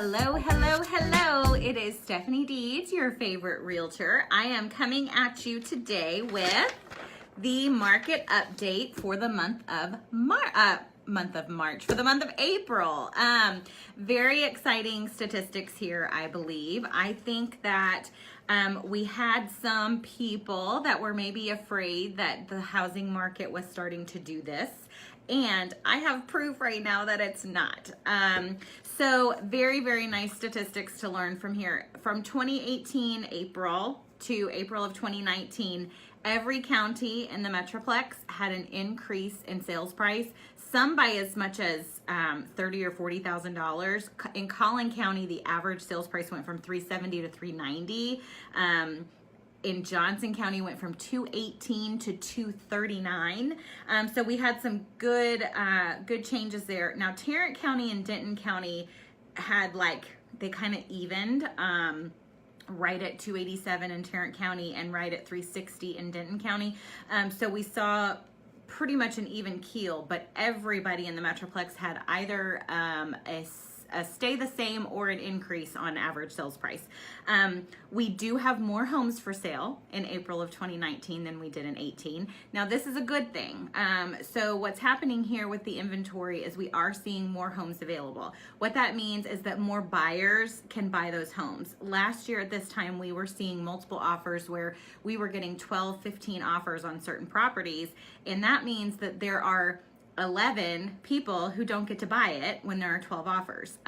Hello, hello, hello. It is Stephanie Deeds, your favorite realtor. I am coming at you today with the market update for the month of March, for the month of April. Very exciting statistics here, I believe. I think that we had some people that were maybe afraid that the housing market was starting to do this. And I have proof right now that it's not. So very, very nice statistics to learn from here. From 2018 April to April of 2019, every county in the metroplex had an increase in sales price, some by as much as $30,000 or $40,000. In Collin County, the average sales price went from $370 to $390. In Johnson County went from $218 to $239. So we had some good changes there. Now Tarrant County and Denton County had they kind of evened, right at $287 in Tarrant County and right at $360 in Denton County. So we saw pretty much an even keel, but everybody in the metroplex had either a stay the same or an increase on average sales price. We do have more homes for sale in April of 2019 than we did in 18. Now this is a good thing. So what's happening here with the inventory is we are seeing more homes available. What that means is that more buyers can buy those homes. Last year at this time, we were seeing multiple offers where we were getting 12, 15 offers on certain properties. And that means that there are 11 people who don't get to buy it when there are 12 offers.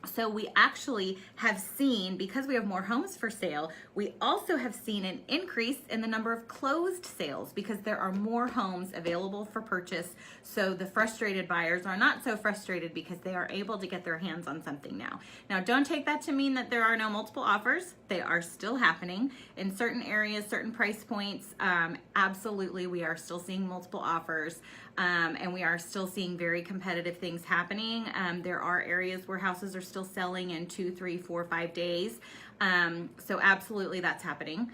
So we actually have seen, because we have more homes for sale, we also have seen an increase in the number of closed sales because there are more homes available for purchase. So the frustrated buyers are not so frustrated because they are able to get their hands on something now. Now, don't take that to mean that there are no multiple offers. They are still happening in certain areas, certain price points. Absolutely, we are still seeing multiple offers. And we are still seeing very competitive things happening. There are areas where houses are still selling in 2, 3, 4, 5 days. So absolutely that's happening.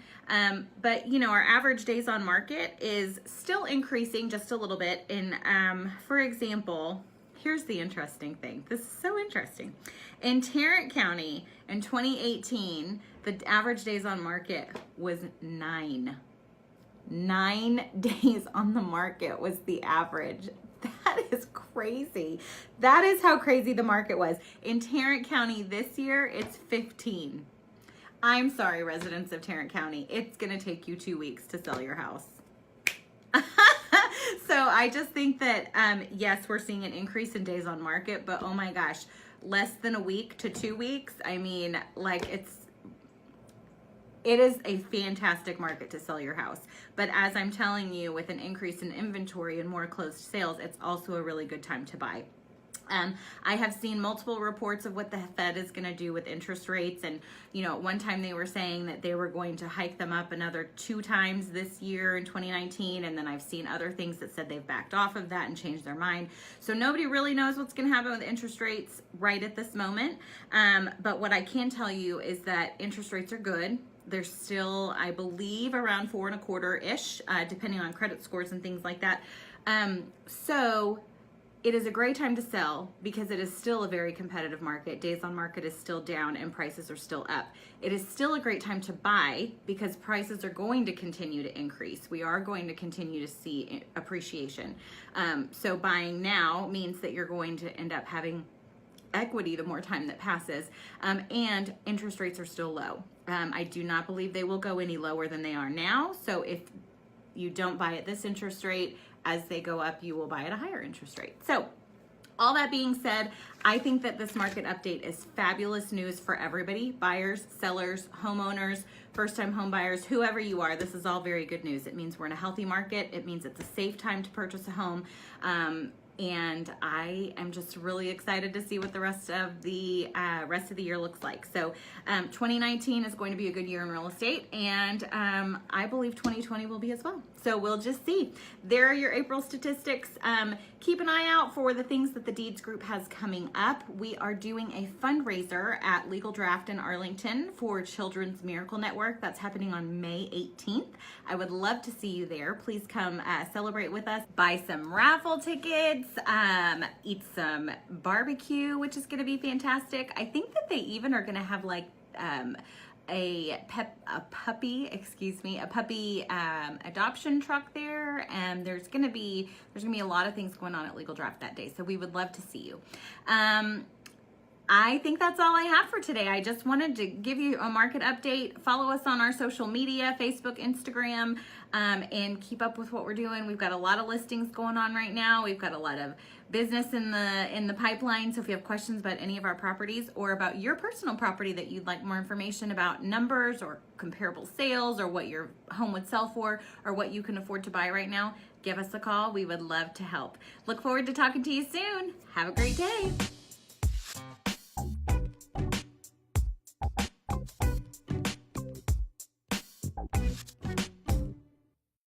But you know, our average days on market is still increasing just a little bit. And for example, here's the interesting thing. This is so interesting. In Tarrant County in 2018, the average days on market was 9. 9 days on the market was the average. That is crazy. That is how crazy the market was. In Tarrant County this year, it's 15. I'm sorry, residents of Tarrant County. It's gonna take you 2 weeks to sell your house. So I just think that, yes, we're seeing an increase in days on market, but oh my gosh, less than a week to 2 weeks. I mean, it is a fantastic market to sell your house. But as I'm telling you, with an increase in inventory and more closed sales, it's also a really good time to buy. I have seen multiple reports of what the Fed is going to do with interest rates. And, you know, at one time they were saying that they were going to hike them up another 2 times this year in 2019. And then I've seen other things that said they've backed off of that and changed their mind. So nobody really knows what's going to happen with interest rates right at this moment. But what I can tell you is that interest rates are good. They're still, I believe, around 4.25-ish, depending on credit scores and things like that. So it is a great time to sell because it is still a very competitive market. Days on market is still down and prices are still up. It is still a great time to buy because prices are going to continue to increase. We are going to continue to see appreciation. So buying now means that you're going to end up having equity the more time that passes, and interest rates are still low. I do not believe they will go any lower than they are now. So if you don't buy at this interest rate, as they go up, you will buy at a higher interest rate. So all that being said, I think that this market update is fabulous news for everybody, buyers, sellers, homeowners, first-time home buyers, whoever you are. This is all very good news. It means we're in a healthy market. It means it's a safe time to purchase a home. And I am just really excited to see what the rest of the year looks like. So 2019 is going to be a good year in real estate, and I believe 2020 will be as well. So we'll just see. There are your April statistics. Keep an eye out for the things that the Deeds Group has coming up. We are doing a fundraiser at Legal Draft in Arlington for Children's Miracle Network. That's happening on May 18th. I would love to see you there. Please come celebrate with us. Buy some raffle tickets, eat some barbecue, which is going to be fantastic. I think that they even are going to have like a puppy adoption truck there, and there's gonna be a lot of things going on at Legal Draft that day, so we would love to see you. I think that's all I have for today. I just wanted to give you a market update. Follow us on our social media, Facebook, Instagram, and keep up with what we're doing. We've got a lot of listings going on right now. We've got a lot of business in the pipeline. So if you have questions about any of our properties or about your personal property that you'd like more information about, numbers or comparable sales or what your home would sell for or what you can afford to buy right now, give us a call. We would love to help. Look forward to talking to you soon. Have a great day.